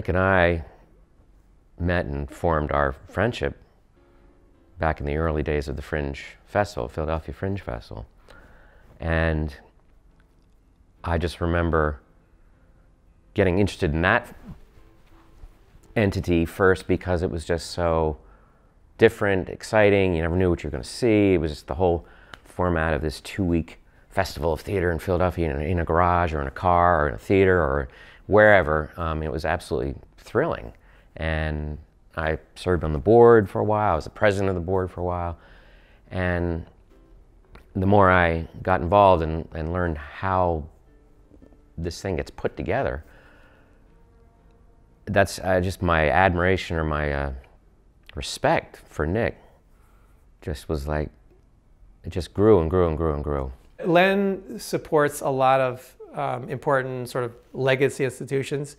Nick and I met and formed our friendship back in the early days of the Fringe Festival, Philadelphia Fringe Festival. And I just remember getting interested in that entity first because it was just so different, exciting. You never knew what you were going to see. It was just the whole format of this 2-week festival of theater in Philadelphia in a garage or in a car or in a theater or wherever. It was absolutely thrilling. And I served on the board for a while. I was the president of the board for a while. And the more I got involved and learned how this thing gets put together, that's just my admiration or my respect for Nick just was like, it just grew and grew and grew and grew. Len supports a lot of important sort of legacy institutions,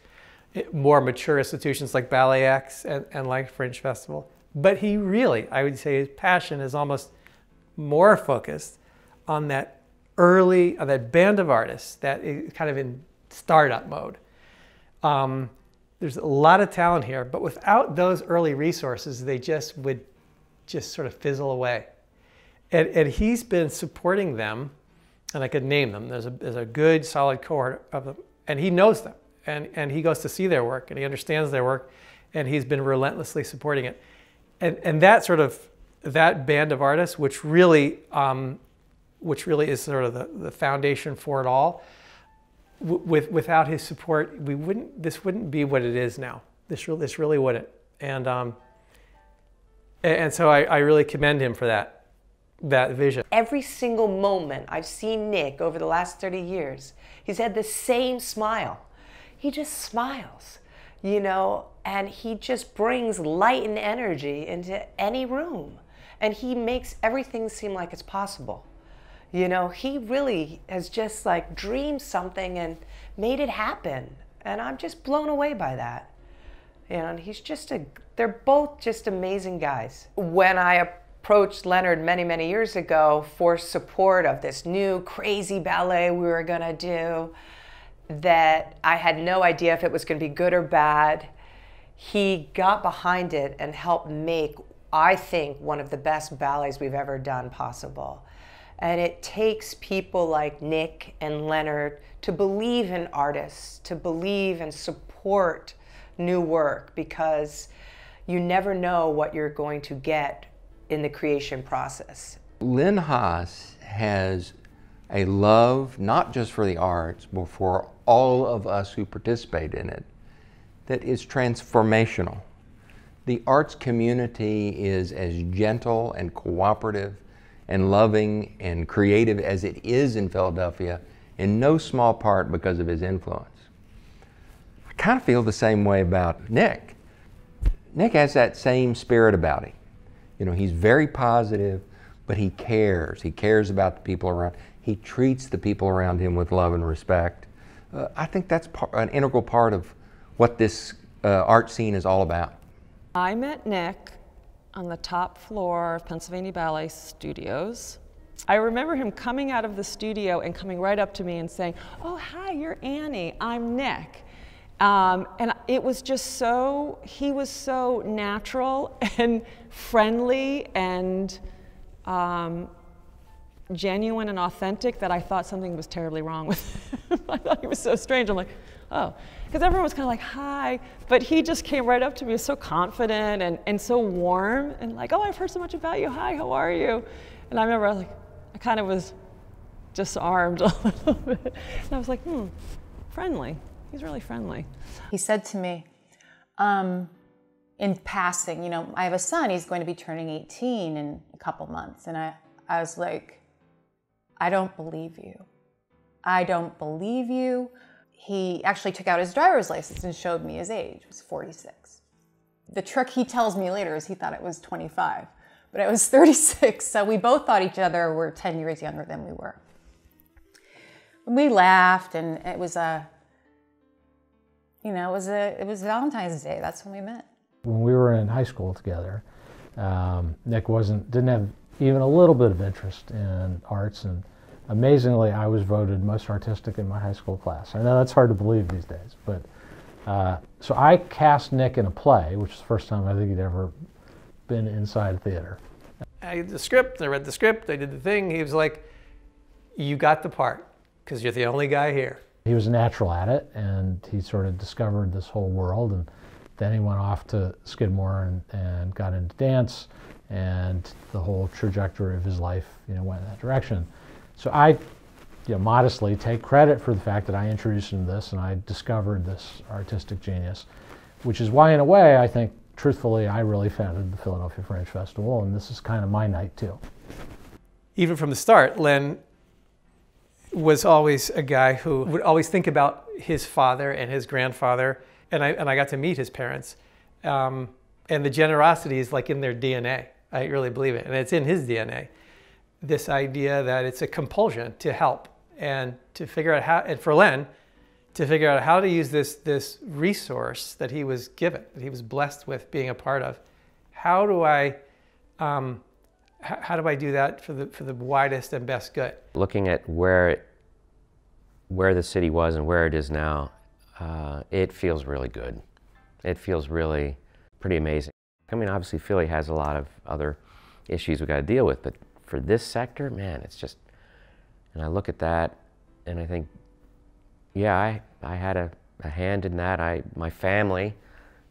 more mature institutions like Ballet X and like Fringe Festival. But he really, I would say his passion is almost more focused on that on that band of artists that is kind of in startup mode. There's a lot of talent here, but without those early resources, they just would sort of fizzle away. And he's been supporting them, and I could name them. There's a good, solid cohort of them, and he knows them, and he goes to see their work, and he understands their work, and he's been relentlessly supporting it. And that sort of, that band of artists, which really is sort of the foundation for it all, without his support, this wouldn't be what it is now. This really wouldn't. And so I really commend him for that vision. Every single moment I've seen Nick over the last 30 years, he's had the same smile. He just smiles, you know, and he just brings light and energy into any room. And he makes everything seem like it's possible. You know, he really has just like dreamed something and made it happen. And I'm just blown away by that. You know, and he's just they're both just amazing guys. When I approached Leonard many, many years ago for support of this new crazy ballet we were gonna do, that I had no idea if it was gonna be good or bad, he got behind it and helped make, I think, one of the best ballets we've ever done possible. And it takes people like Nick and Leonard to believe in artists, to believe and support new work, because you never know what you're going to get in the creation process. Len Haas has a love, not just for the arts, but for all of us who participate in it, that is transformational. The arts community is as gentle and cooperative and loving and creative as it is in Philadelphia, in no small part because of his influence. I kind of feel the same way about Nick. Nick has that same spirit about him. You know, he's very positive, but he cares. He cares about the people around. He treats the people around him with love and respect. I think that's an integral part of what this art scene is all about. I met Nick on the top floor of Pennsylvania Ballet Studios. I remember him coming out of the studio and coming right up to me and saying, "Oh, hi, you're Annie, I'm Nick." And it was just so, he was so natural and friendly and genuine and authentic that I thought something was terribly wrong with him. I thought he was so strange. I'm like, oh. Because everyone was kind of like, hi, but he just came right up to me, so confident and so warm, and like, oh, I've heard so much about you, hi, how are you? And I remember I kind of was disarmed a little bit. And I was like, friendly, he's really friendly. He said to me, in passing, you know, I have a son, he's going to be turning 18 in a couple months. And I was like, I don't believe you. I don't believe you. He actually took out his driver's license and showed me his age. It was 46. The trick he tells me later is he thought it was 25, but it was 36. So we both thought each other were 10 years younger than we were. We laughed, and it was it was Valentine's Day. That's when we met. When we were in high school together, Nick didn't have even a little bit of interest in arts, and amazingly, I was voted most artistic in my high school class. I know that's hard to believe these days, but So I cast Nick in a play, which is the first time I think he'd ever been inside a theater. I did the script, I read the script, I did the thing. He was like, you got the part, because you're the only guy here. He was a natural at it, and he sort of discovered this whole world, and then he went off to Skidmore and got into dance, and the whole trajectory of his life, went in that direction. So I, modestly take credit for the fact that I introduced him to this, and I discovered this artistic genius, which is why, in a way, I think, truthfully, I really founded the Philadelphia Fringe Festival, and this is kind of my night, too. Even from the start, Len was always a guy who would always think about his father and his grandfather, and I got to meet his parents. And the generosity is like in their DNA. I really believe it, and it's in his DNA. This idea that it's a compulsion to help and to figure out how, and for Len, to figure out how to use this resource that he was given, that he was blessed with being a part of. How do I do that for the widest and best good? Looking at where the city was and where it is now, it feels really good. It feels really pretty amazing. I mean, obviously Philly has a lot of other issues we got to deal with, but for this sector, man, it's just, and I look at that and I think, yeah, I had a hand in that. My family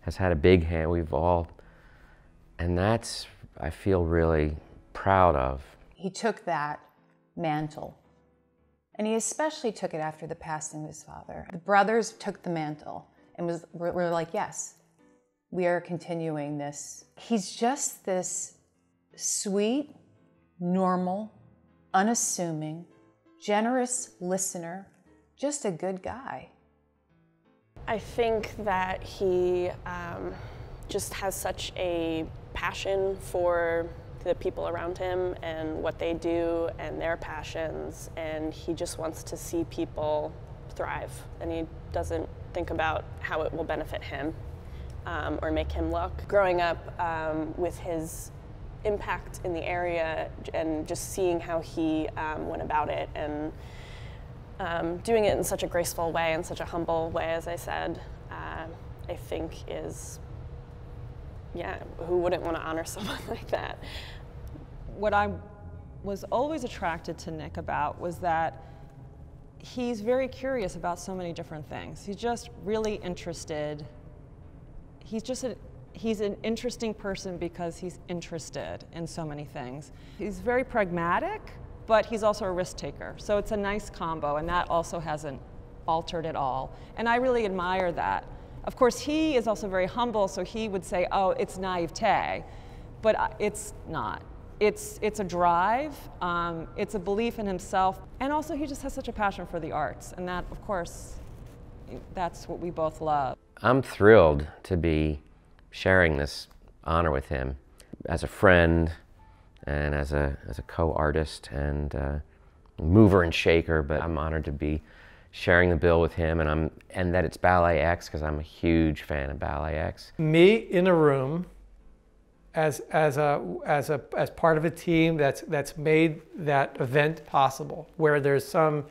has had a big hand. We've all, and that's, I feel really proud of. He took that mantle, and he especially took it after the passing of his father. The brothers took the mantle and were like, yes, we are continuing this. He's just this sweet, normal, unassuming, generous listener, just a good guy. I think that he just has such a passion for the people around him and what they do and their passions, and he just wants to see people thrive, and he doesn't think about how it will benefit him or make him look. Growing up with his impact in the area and just seeing how he went about it and doing it in such a graceful way and such a humble way, as I said, I think is, yeah, who wouldn't want to honor someone like that? What I was always attracted to Nick about was that he's very curious about so many different things. He's just really interested. He's an interesting person because he's interested in so many things. He's very pragmatic, but he's also a risk taker. So it's a nice combo, and that also hasn't altered at all. And I really admire that. Of course, he is also very humble, so he would say, oh, it's naivete, but it's not. It's a drive, it's a belief in himself, and also he just has such a passion for the arts, and that, of course, that's what we both love. I'm thrilled to be sharing this honor with him as a friend and as a co-artist and mover and shaker, but I'm honored to be sharing the bill with him, and that it's Ballet X, because I'm a huge fan of Ballet X. Me in a room as part of a team that's made that event possible, where there's some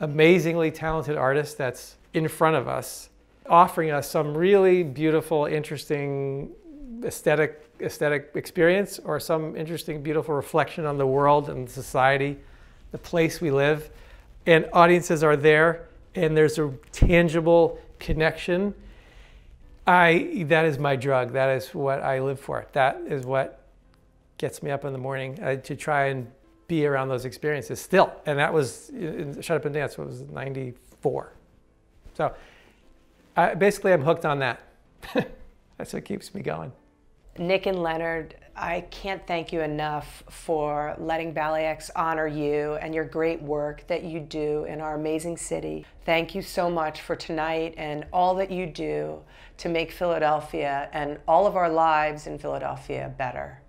amazingly talented artist that's in front of us, offering us some really beautiful, interesting aesthetic experience, or some interesting, beautiful reflection on the world and society, the place we live. And audiences are there, and there's a tangible connection. That is my drug. That is what I live for. That is what gets me up in the morning to try and be around those experiences still. And that was Shut Up and Dance. What was it, 94? So basically, I'm hooked on that. That's what keeps me going. Nick and Leonard, I can't thank you enough for letting Ballet X honor you and your great work that you do in our amazing city. Thank you so much for tonight and all that you do to make Philadelphia and all of our lives in Philadelphia better.